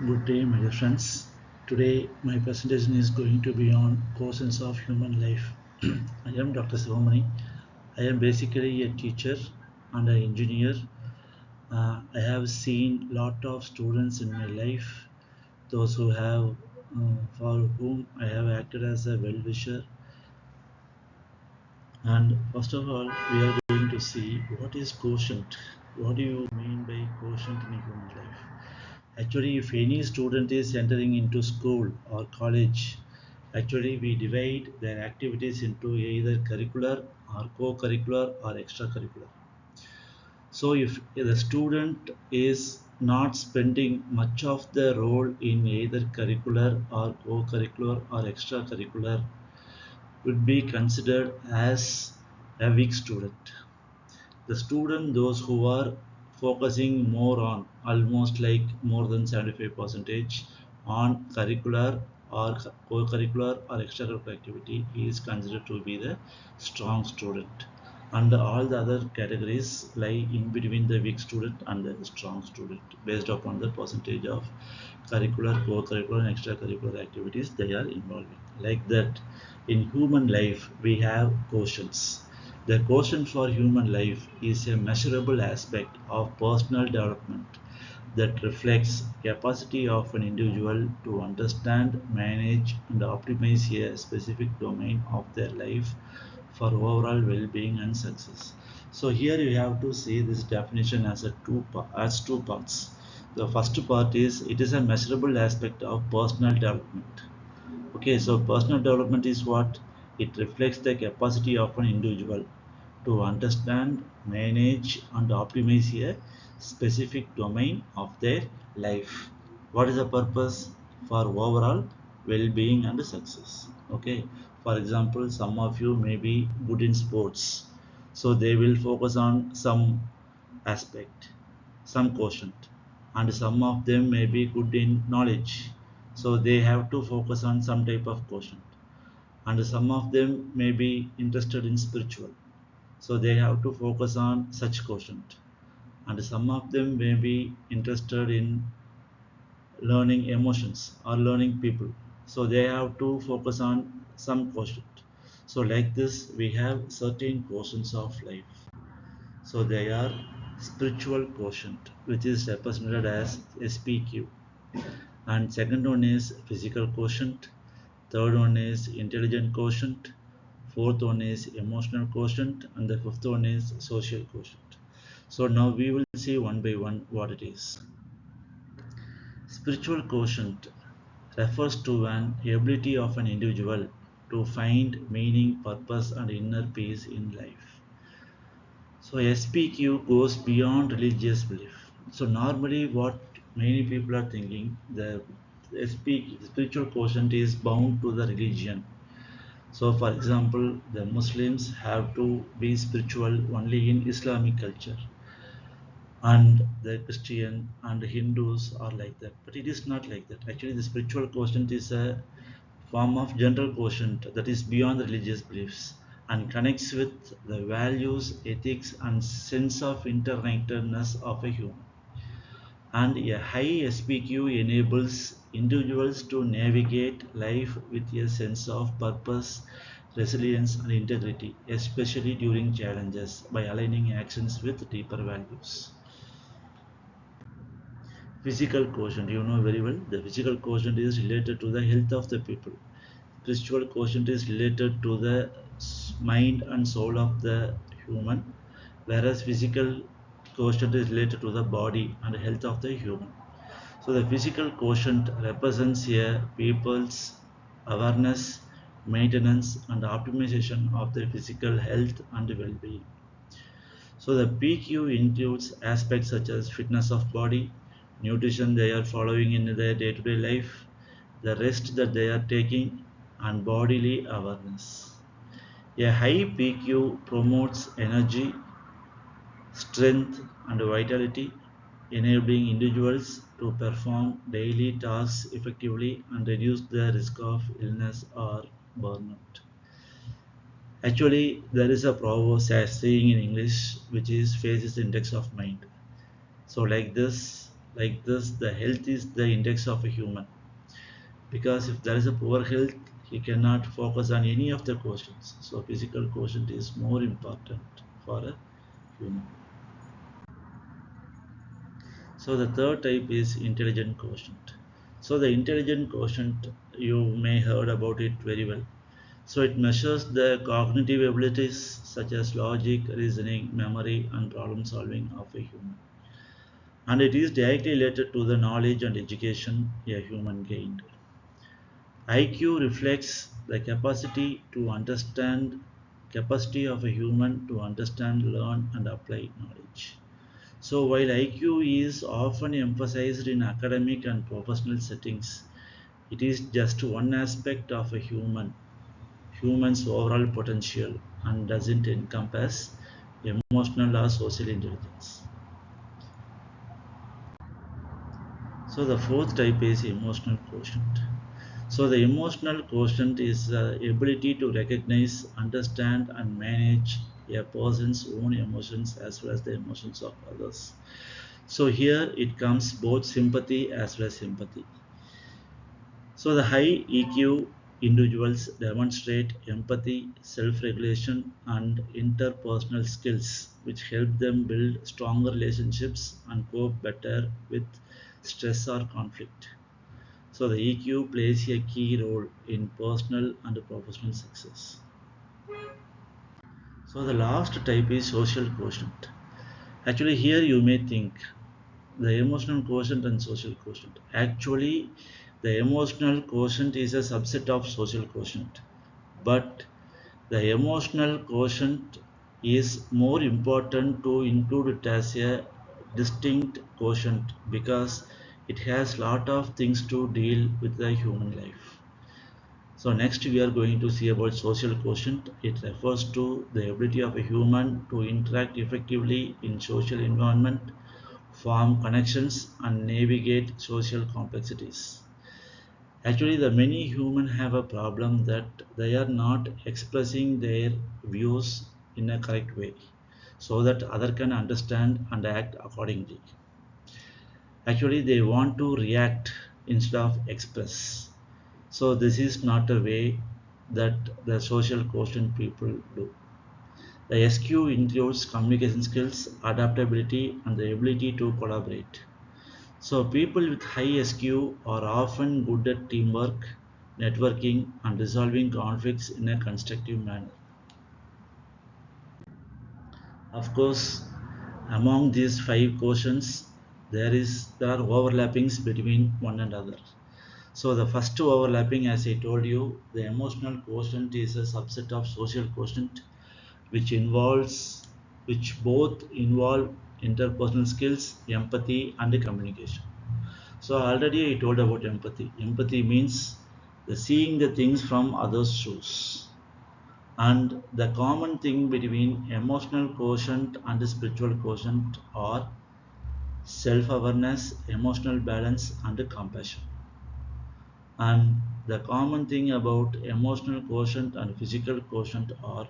Good day, my dear friends. Today, my presentation is going to be on Quotients of Human Life. I am Dr. Sivamani. I am basically a teacher and an engineer. I have seen lot of students in my life, those who have, for whom I have acted as a well-wisher. And first of all, we are going to see what is quotient. What do you mean by quotient in human life? Actually, if any student is entering into school or college, actually we divide their activities into either curricular or co-curricular or extracurricular. So if the student is not spending much of the role in either curricular or co-curricular or extracurricular, would be considered as a weak student. The student, those who are focusing more on almost like more than 75 percentage on curricular or co-curricular or extracurricular activity, he is considered to be the strong student, and all the other categories lie in between the weak student and the strong student based upon the percentage of curricular, co-curricular and extracurricular activities they are involving. Like that, in human life we have quotients. The quotient for human life is a measurable aspect of personal development that reflects capacity of an individual to understand, manage, and optimize a specific domain of their life for overall well-being and success. So here you have to see this definition as two parts. The first part is it is a measurable aspect of personal development. Okay, so personal development is what? It reflects the capacity of an individual to understand, manage, and optimize a specific domain of their life. What is the purpose? For overall well-being and success. Okay, for example, some of you may be good in sports, so they will focus on some aspect, some quotient, and some of them may be good in knowledge, so they have to focus on some type of quotient, and some of them may be interested in spiritual, so they have to focus on such quotient, and some of them may be interested in learning emotions or learning people, so they have to focus on some quotient. So like this we have certain quotients of life. So they are spiritual quotient, which is represented as SPQ, and second one is physical quotient, third one is intelligent quotient, fourth one is emotional quotient, and the fifth one is social quotient. So now we will see one by one what it is. Spiritual quotient refers to an ability of an individual to find meaning, purpose, and inner peace in life. So SPQ goes beyond religious belief. So normally what many people are thinking, the spiritual quotient is bound to the religion. So for example, the Muslims have to be spiritual only in Islamic culture, and the Christian and Hindus are like that. But it is not like that. Actually, the spiritual quotient is a form of general quotient that is beyond religious beliefs and connects with the values, ethics, and sense of interconnectedness of a human. And a high SPQ enables individuals to navigate life with a sense of purpose, resilience, and integrity, especially during challenges, by aligning actions with deeper values. Physical quotient, you know very well, the physical quotient is related to the health of the people. Spiritual quotient is related to the mind and soul of the human, whereas physical quotient is related to the body and health of the human. So the physical quotient represents a people's awareness, maintenance, and optimization of their physical health and well-being. So the PQ includes aspects such as fitness of body, nutrition they are following in their day-to-day life, the rest that they are taking, and bodily awareness. A high PQ promotes energy, strength, and vitality, enabling individuals to perform daily tasks effectively and reduce the risk of illness or burnout. Actually, there is a proverb saying in English which is face is the index of mind. So like this, like this, the health is the index of a human. Because if there is a poor health, he cannot focus on any of the questions. So physical quotient is more important for a human. So the third type is intelligent quotient. So the intelligent quotient, you may heard about it very well. So it measures the cognitive abilities such as logic, reasoning, memory, and problem solving of a human. And it is directly related to the knowledge and education a human gained. IQ reflects the capacity of a human to understand, learn, and apply knowledge. So while IQ is often emphasized in academic and professional settings, it is just one aspect of a human's overall potential and doesn't encompass emotional or social intelligence. So the fourth type is emotional quotient. So the emotional quotient is the ability to recognize, understand, and manage a person's own emotions as well as the emotions of others. So here it comes both sympathy as well as empathy. So the high EQ individuals demonstrate empathy, self-regulation, and interpersonal skills, which help them build stronger relationships and cope better with stress or conflict. So the EQ plays a key role in personal and professional success. So the last type is social quotient. Actually, here you may think the emotional quotient and social quotient. Actually, the emotional quotient is a subset of social quotient, but the emotional quotient is more important to include it as a distinct quotient because it has lot of things to deal with the human life. So next we are going to see about social quotient. It refers to the ability of a human to interact effectively in social environment, form connections, and navigate social complexities. Actually, the many humans have a problem that they are not expressing their views in a correct way so that other can understand and act accordingly. Actually, they want to react instead of express. So this is not a way that the social quotient people do. The SQ includes communication skills, adaptability, and the ability to collaborate. So people with high SQ are often good at teamwork, networking, and resolving conflicts in a constructive manner. Of course, among these five quotients, there are overlappings between one another. So the first overlapping, as I told you, the emotional quotient is a subset of social quotient, which involves, which both involve interpersonal skills, empathy, and communication. So already I told about empathy. Empathy means the seeing the things from others' shoes. And the common thing between emotional quotient and spiritual quotient are self-awareness, emotional balance, and compassion. And the common thing about emotional quotient and physical quotient are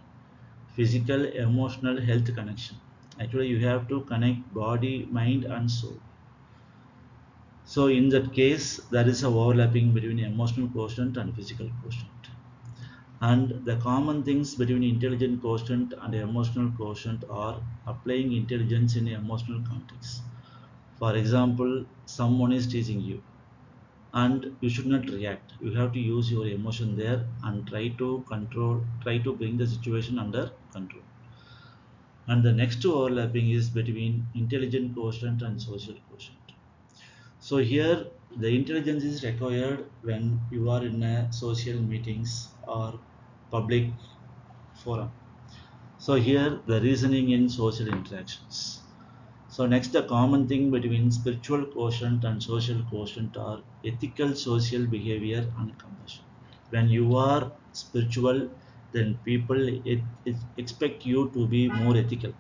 physical emotional health connection. Actually, you have to connect body, mind, and soul. So in that case, there is a overlapping between emotional quotient and physical quotient. And the common things between intelligent quotient and emotional quotient are applying intelligence in emotional context. For example, someone is teasing you and you should not react. You have to use your emotion there and try to bring the situation under control. And the next overlapping is between intelligent quotient and social quotient. So here the intelligence is required when you are in a social meetings or public forum. So here the reasoning in social interactions. So next, the common thing between spiritual quotient and social quotient are ethical social behavior and compassion. When you are spiritual, then people expect you to be more ethical.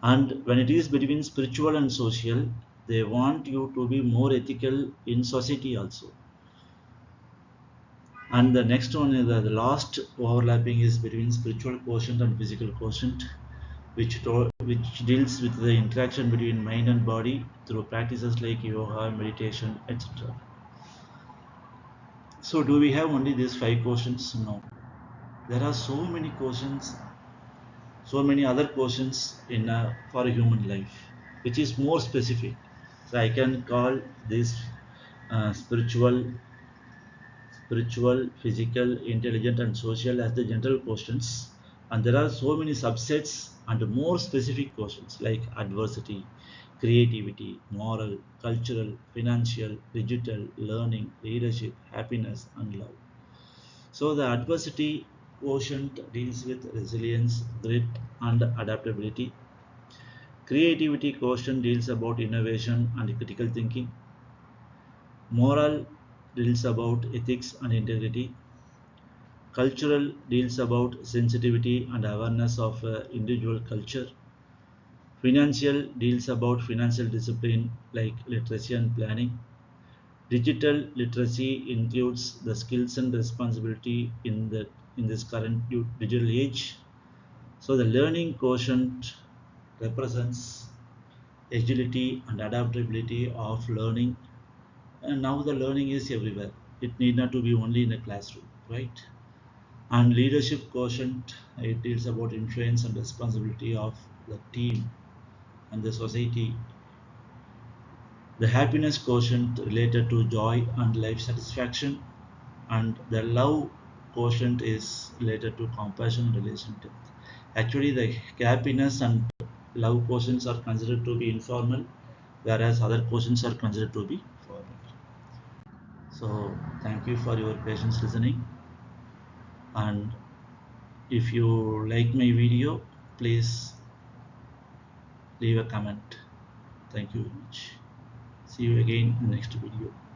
And when it is between spiritual and social, they want you to be more ethical in society also. And the next one is the last overlapping is between spiritual quotient and physical quotient. which deals with the interaction between mind and body through practices like yoga, meditation, etc. So, do we have only these five questions? No. There are so many questions, so many other questions in for a human life, which is more specific. So, I can call this spiritual, physical, intelligent, and social as the general questions. And there are so many subsets and more specific questions like adversity, creativity, moral, cultural, financial, digital, learning, leadership, happiness, and love. So the adversity quotient deals with resilience, grit, and adaptability. Creativity quotient deals about innovation and critical thinking. Moral deals about ethics and integrity. Cultural deals about sensitivity and awareness of individual culture. Financial deals about financial discipline like literacy and planning. Digital literacy includes the skills and responsibility in this current digital age. So the learning quotient represents agility and adaptability of learning. And now the learning is everywhere. It need not to be only in a classroom, right? And leadership quotient, it deals about influence and responsibility of the team and the society. The happiness quotient related to joy and life satisfaction, and the love quotient is related to compassion and relationship. Actually, the happiness and love quotients are considered to be informal, whereas other quotients are considered to be formal. So, thank you for your patience listening. And if you like my video, please leave a comment. Thank you very much. See you again in the next video.